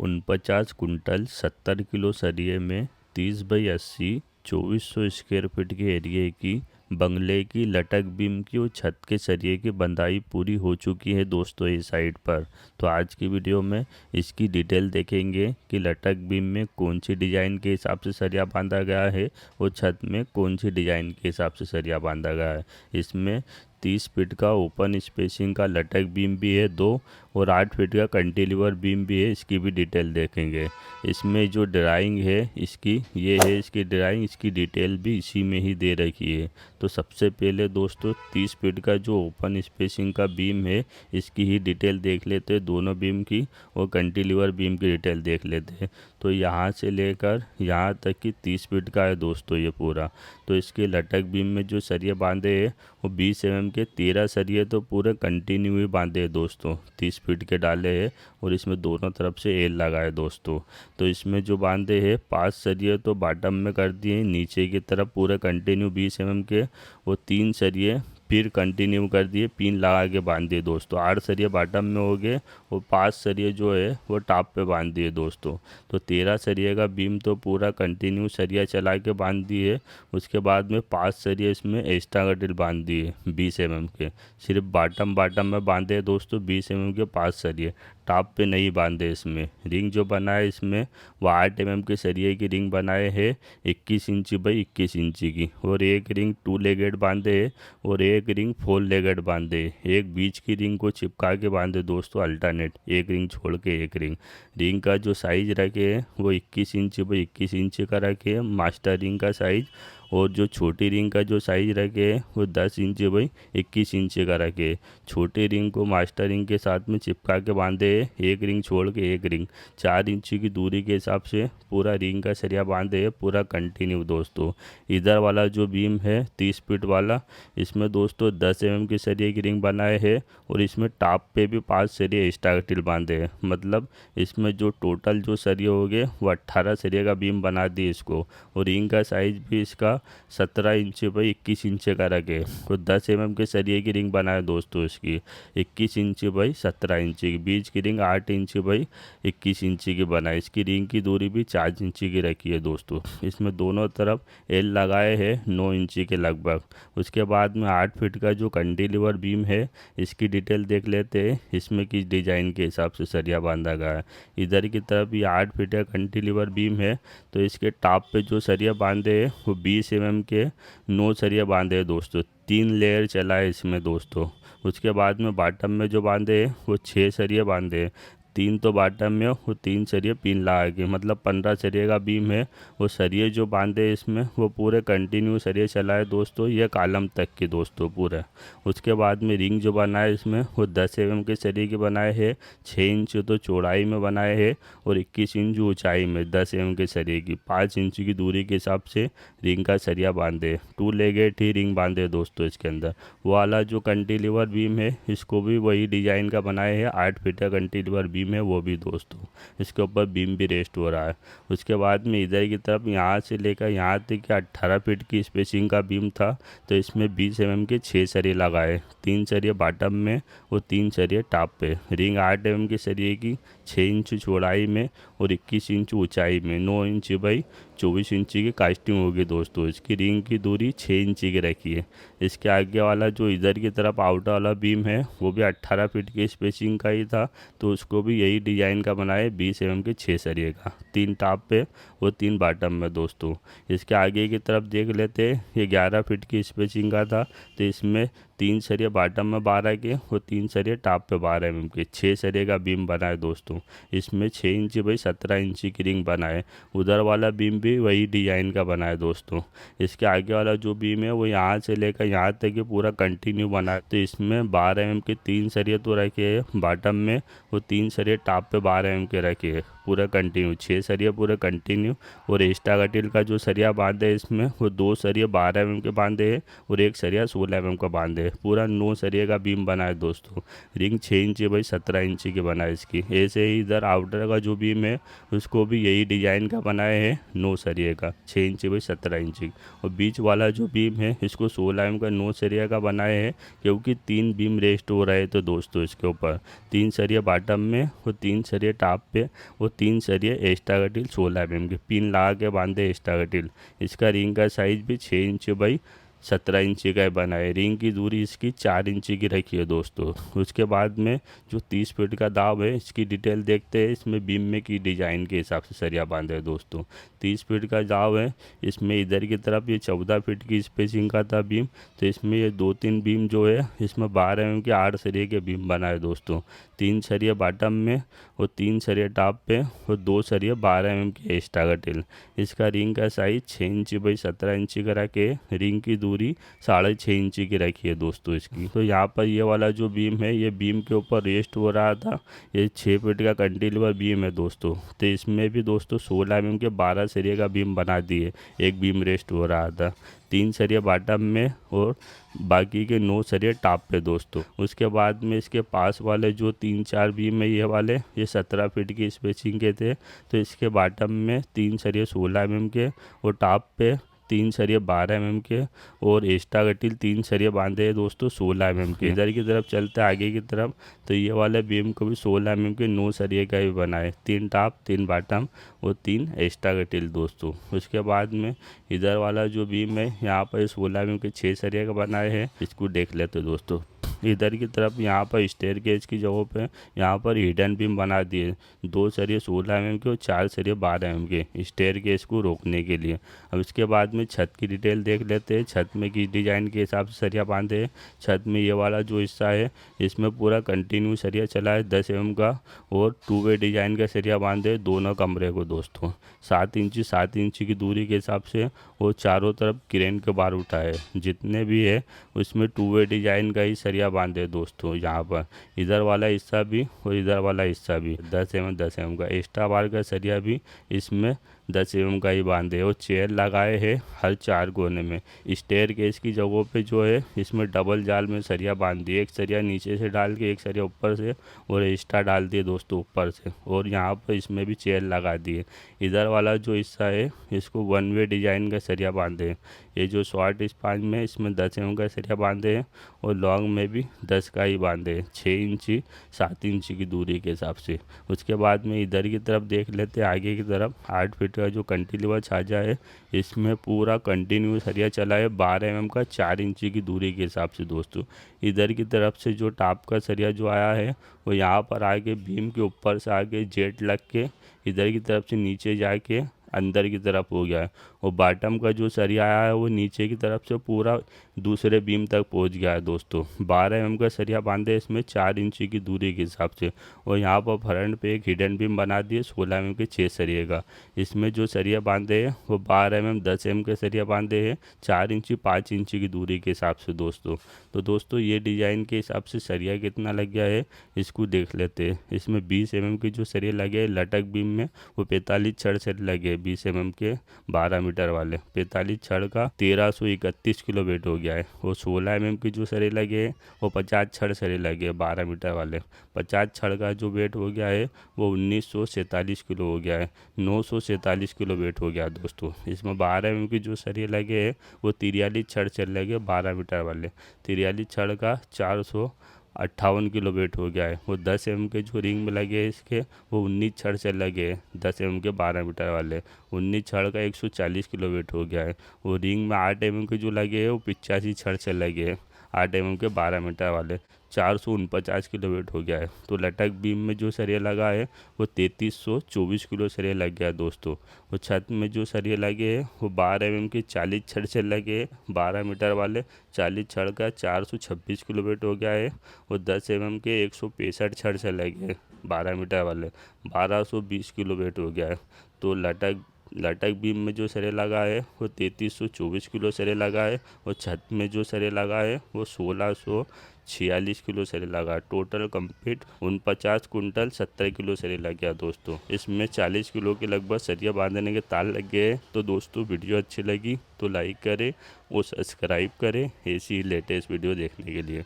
49 quintal 70 kilo सरिये में 30 by 80 2400 square feet के एरिए की बंगले की लटक बीम की और छत के सरिये की बंधाई पूरी हो चुकी है दोस्तों इस साइड पर। तो आज की वीडियो में इसकी डिटेल देखेंगे कि लटक बीम में कौन सी डिज़ाइन के हिसाब से सरिया बांधा गया है और छत में कौन सी डिज़ाइन के हिसाब से सरिया बांधा गया है। इसमें 30 फीट का ओपन स्पेसिंग का लटक बीम भी है 2 और 8 फीट का कैंटिलीवर बीम भी है। इसकी भी डिटेल देखेंगे। इसमें जो ड्राइंग है इसकी ये है, इसकी ड्राइंग, इसकी डिटेल भी इसी में ही दे रखी है। तो सबसे पहले दोस्तों 30 फीट का जो ओपन स्पेसिंग का बीम है इसकी ही डिटेल देख लेते हैं, दोनों बीम की, और कैंटिलीवर बीम की डिटेल देख लेते हैं। तो यहाँ से लेकर यहाँ तक कि 30 फीट का है दोस्तों ये पूरा। तो इसके लटक बीम में जो सरिये बांधे हैं वो 20 mm के 13 सरिये तो पूरे कंटिन्यू ही बांधे हैं दोस्तों, 30 फीट के डाले हैं और इसमें दोनों तरफ से एल लगा है दोस्तों। तो इसमें जो बांधे हैं 5 सरिये तो बॉटम में कर दिए नीचे की तरफ पूरे कंटिन्यू 20 mm के, और 3 सरिये फिर कंटिन्यू कर दिए पिन लगा के बांध दिए दोस्तों। 8 सरिये बॉटम में हो गए और 5 सरिये जो है वो टॉप पे बांध दिए दोस्तों। तो 13 सरिये का बीम तो पूरा कंटिन्यू सरिया चला के बांध दिए। उसके बाद में 5 सरिये इसमें एक्स्ट्रा कटिल बांध दिए 20 mm के, सिर्फ बॉटम में बांधे दोस्तों 20 mm के 5 सरिये, टॉप पे नहीं बांधे। इसमें रिंग जो बना है इसमें वो 8 mm के सरिये की रिंग बनाए है 21 इंची बाई 21 इंची की, और एक रिंग 2 लेगेड बांधे है और एक रिंग 4 लेगेड बांधे। एक बीच की रिंग को चिपका के बांधे दोस्तों अल्टरनेट, एक रिंग छोड़ के एक रिंग। रिंग का जो साइज रखे है वो 21 इंची बाई 21 इंची का रखे है मास्टर रिंग का साइज, और जो छोटी रिंग का जो साइज रखे है वो 10 इंची बाई 21 इंची का रखे। छोटी रिंग को मास्टर रिंग के साथ में चिपका के बांधे है, एक रिंग छोड़ के एक रिंग, 4 इंची की दूरी के हिसाब से पूरा रिंग का सरिया बांधे है पूरा कंटिन्यू दोस्तों। इधर वाला जो बीम है 30 फीट वाला, इसमें दोस्तों 10 mm की सरिये की रिंग बनाए है और इसमें टॉप पे भी 5 सरिये एक्स्ट्रा कटिल बांधे हैं। मतलब इसमें जो टोटल जो सरिये हो गए वो 18 सरिये का बीम बना दिए इसको, और रिंग का साइज भी इसका 17 इंच बाई 21 इंच का रखे। तो 10 mm के सरिये की रिंग बनाए दोस्तों इसकी 21 इंच बाई 17 इंच की, बीच की रिंग 8 इंच बाई 21 इंच की बनाए। इसकी रिंग की दूरी भी 4 इंच की रखी है दोस्तों। इसमें दोनों तरफ एल लगाए हैं 9 इंची के लगभग। उसके बाद में 8 फीट का जो कैंटिलीवर बीम है इसकी डिटेल देख लेते हैं, इसमें किस डिज़ाइन के हिसाब से सरिया बांधा गया है। इधर की तरफ ये 8 फीट का कैंटिलीवर बीम है, तो इसके टॉप पे जो सरिया बांधे हैं वो 20 mm के 9 सरिया बांधे हैं दोस्तों, 3 लेयर चला है इसमें दोस्तों। उसके बाद में बॉटम में जो बांधे हैं वो 6 सरिये बांधे हैं, 3 तो बॉटम में वो 3 सरिये पिन लगा के, मतलब 15 सरिये का बीम है। वो सरिये जो बांधे इसमें वो पूरे कंटिन्यू सरिये चलाए दोस्तों, ये कॉलम तक के दोस्तों पूरा। उसके बाद में रिंग जो बनाए इसमें वो 10 mm के सरिये की बनाए हैं, 6 इंच तो चौड़ाई में बनाए हैं और 21 इंच ऊंचाई में 10 mm के सरिये की, 5 इंच की दूरी के हिसाब से रिंग का सरिया बांधे। 2 लेगेट ही रिंग बांधे दोस्तों इसके अंदर। वो वाला जो कैंटिलीवर बीम है इसको भी वही डिज़ाइन का बनाए है, 8 फीट का कैंटिलीवर बीम है वो भी दोस्तों। इसके ऊपर बीम भी रेस्ट हो रहा है। उसके बाद में इधर की तरफ यहाँ से लेकर यहाँ तक 18 फीट की स्पेसिंग का बीम था, तो इसमें 20 mm के 6 सरिये लगाए, 3 सरिये बॉटम में और 3 सरिये टॉप पे। रिंग 8 mm के सरिये की 6 इंच चौड़ाई में और 21 इंच ऊंचाई में, 9 इंच बाई 24 इंची की कास्टिंग होगी दोस्तों। इसकी रिंग की दूरी 6 इंची की रखी है। इसके आगे वाला जो इधर की तरफ आउटर वाला बीम है वो भी 18 फीट की स्पेसिंग का ही था, तो उसको भी यही डिज़ाइन का बनाए 20 mm के 6 सरिये का, 3 टॉप पे और 3 बॉटम में दोस्तों। इसके आगे की तरफ देख लेते हैं, ये 11 फीट की स्पेसिंग का था, तो इसमें 3 सरिये बॉटम में 12 के और 3 सरिये टॉप पे 12 mm के, 6 सरिये का बीम बनाए दोस्तों। इसमें 6 इंच बाई 17 इंची की रिंग बनाए। उधर वाला बीम भी वही डिज़ाइन का बनाए दोस्तों। इसके आगे वाला जो बीम है वो यहाँ से लेकर यहाँ तक ये पूरा कंटिन्यू बना है, तो इसमें 12 mm के 3 सरिये तो रखे हैं बॉटम में, वो 3 सरिये टॉप पे 12 mm के रखे हैं पूरा कंटिन्यू, 6 सरिये पूरे कंटिन्यू। और एक्स्ट्रा कटिल का जो सरिया बांधे इसमें वो 2 सरिये 12 mm के बांधे हैं और एक सरिया 16 mm का बांधे है। पूरा 9 सरिये का बीम बना है दोस्तों। रिंग 6 इंची बाई 17 इंची की बना है इसकी। ऐसे ही इधर आउटर का जो बीम है उसको भी यही डिजाइन का बनाए है 9 सरिये का 6 इंची बाई 17 इंची। और बीच वाला जो बीम है इसको 16 एम का 9 सरिया का बनाए हैं, क्योंकि 3 बीम रेस्ट हो रहे थे दोस्तों इसके ऊपर। 3 सरिये बॉटम में और 3 सरिये टॉप पे और 3 सरिये एक्स्ट्रा कटिल 16 एम के पिन लगा के बांधे एक्स्ट्रा कटिल। इसका रिंग का साइज भी 6 इंची बाई 17 इंची का बना है। रिंग की दूरी इसकी 4 इंची की रखी है दोस्तों। उसके बाद में जो 30 फीट का दाव है इसकी डिटेल देखते हैं। इसमें बीम में की डिजाइन के हिसाब से सरिया बांधे है दोस्तों। 30 फीट का दाव है। इसमें इधर की तरफ ये 14 फीट की स्पेसिंग का था बीम, तो इसमें ये 2-3 बीम जो है इसमें 12 एम के 8 सरिये के बीम बना है दोस्तों। 3 सरिये बॉटम में और 3 सरिये टॉप पे और 2 सरिये 12 एम के एक्स्ट्रा कटिल। इसका रिंग का साइज 6 इंची बाई 17 इंची का रखे। रिंग की दूरी 6.5 इंची की रखी है दोस्तों इसकी। तो यहाँ पर ये वाला जो बीम है ये बीम के ऊपर रेस्ट हो रहा था। ये 6 फीट का कंटिन्यूअर बीम है दोस्तों। तो इसमें भी दोस्तों 16 एम के 12 सरिये का बीम बना दिए। एक बीम रेस्ट हो रहा था। 3 सरिये बॉटम में और बाकी के 9 सरिये टॉप पे दोस्तों। उसके बाद में इसके पास वाले जो 3-4 बीम है ये वाले ये 17 फीट की स्पेसिंग के थे। तो इसके बॉटम में 3 सरिये 16 एम के और टॉप पे 3 सरिये 12 एम के और एक्स्ट्रा कटिल 3 सरिये बांधे हैं दोस्तों 16 एम के। इधर की तरफ चलते आगे की तरफ, तो ये वाले बीम को भी 16 एम के 9 सरिये का भी बनाए। 3 टॉप 3 बॉटम और 3 एक्स्ट्रा कटिल दोस्तों। उसके बाद में इधर वाला जो बीम है यहाँ पर 16 एम के 6 सरिये का बनाए हैं। इसको देख लेते दोस्तों। इधर की तरफ यहाँ पर स्टेयर केज की जगह पे यहाँ पर हिडन बीम बना दिए। 2 सरिये 16 एम के और 4 सरिये 12 एम के स्टेयर केज को रोकने के लिए। अब इसके बाद में छत की डिटेल देख लेते हैं। छत में किस डिज़ाइन के हिसाब से सरिया बांधे हैं। छत में ये वाला जो हिस्सा है इसमें पूरा कंटिन्यू सरिया चला है 10 एम का और 2 वे डिज़ाइन का सरिया बांधे दोनों कमरे को दोस्तों। 7 इंची की दूरी के हिसाब से और चारों तरफ क्रेन के बार उठाए जितने भी है उसमें 2 वे डिज़ाइन का ही सरिया बांधे दोस्तों। यहाँ पर इधर वाला हिस्सा भी और इधर वाला हिस्सा भी 10 एम का एक्स्ट्रा बार का सरिया भी इसमें 10 एम का ही बांधे और चेयर लगाए हैं हर 4 कोने में। स्टेयर केस की जगहों पे जो है इसमें डबल जाल में सरिया बांध दिए। एक सरिया नीचे से डाल के एक सरिया ऊपर से और एक्स्ट्रा डाल दिए दोस्तों ऊपर से। और यहाँ पर इसमें भी चेयर लगा दिए। इधर वाला जो हिस्सा है इसको 1 वे डिज़ाइन का सरिया बांधे हैं। ये जो शॉर्ट स्पान में इसमें 10 एम का सरिया बांधे हैं और लॉन्ग में भी 10 का ही बांधे हैं 6 इंची 7 इंची की दूरी के हिसाब से। उसके बाद में इधर की तरफ देख लेते हैं। आगे की तरफ 8 फीट का जो कंटिन्यूअर छाजा है इसमें पूरा कंटिन्यू सरिया चला है 12 एम का 4 इंची की दूरी के हिसाब से दोस्तों। इधर की तरफ से जो टॉप का सरिया जो आया है वो यहाँ पर आके बीम के ऊपर से आके जेट लग के इधर की तरफ से नीचे जाके अंदर की तरफ हो गया है। और बॉटम का जो सरिया आया है वो नीचे की तरफ से पूरा दूसरे बीम तक पहुंच गया है दोस्तों। 12 एम का सरिया बांधे इसमें 4 इंची की दूरी के हिसाब से। और यहाँ पर फ्रंट पे एक हिडन बीम बना दिए 16 एम के 6 सरिये का। इसमें जो सरिया बांधे हैं वो 12 एम 10 एम के सरिया बांधे हैं 4 इंची 5 इंची की दूरी के हिसाब से दोस्तों। तो दोस्तों ये डिज़ाइन के हिसाब से सरिया कितना लग गया है इसको देख लेते हैं। इसमें 20 एम के जो सरिये लगे लटक बीम में वो 45 छड़ से लगे 20 एम के 12 मीटर वाले। 45 छड़ का 1331 किलो वेट हो गया है। वो 16 एम के जो सरे लगे वो 50 छड़ सरे लगे 12 मीटर वाले। 50 छड़ का जो वेट हो गया है वो 1947 किलो हो गया है। 947 किलो वेट हो गया दोस्तों। इसमें 12 एम के जो सरिये लगे हैं वो 43 छड़ से लगे 12 मीटर वाले। 43 छड़ का 458 किलो वेट हो गया है। वो 10 एम के जो रिंग में लगे हैं इसके वो 19 छड़ से लगे हैं 10 एम के 12 मीटर वाले। 19 छड़ का 140 किलो वेट हो गया है। वो रिंग में 8 एम के जो लगे हैं वो 85 छड़ से लगे हैं 8 एम के 12 मीटर वाले। 449 किलो वेट हो गया है। तो लटक बीम में जो सरिया लगा है वो 3324 किलो सरिया लग गया है दोस्तों। वो छत में जो सरिया लगे हैं वो 12 एम के 40 छड़ से लगे हैं 12 मीटर वाले। 40 छड़ का 426 किलो वेट हो गया है। वो 10 एम के 165 छड़ से लगे हैं 12 मीटर वाले। 1220 किलो वेट हो गया है। तो लटक लटक बीम में जो सरिया लगा है वो 3324 किलो सरिया लगा है और छत में जो सरिया लगा है वो 1646 किलो सरिया लगा। टोटल कंप्लीट 49 कुंटल 70 किलो सरिया लग गया दोस्तों। इसमें 40 किलो के लगभग सरिया बांधने के तार लग गए। तो दोस्तों वीडियो अच्छी लगी तो लाइक करें और सब्सक्राइब करें ऐसी लेटेस्ट वीडियो देखने के लिए।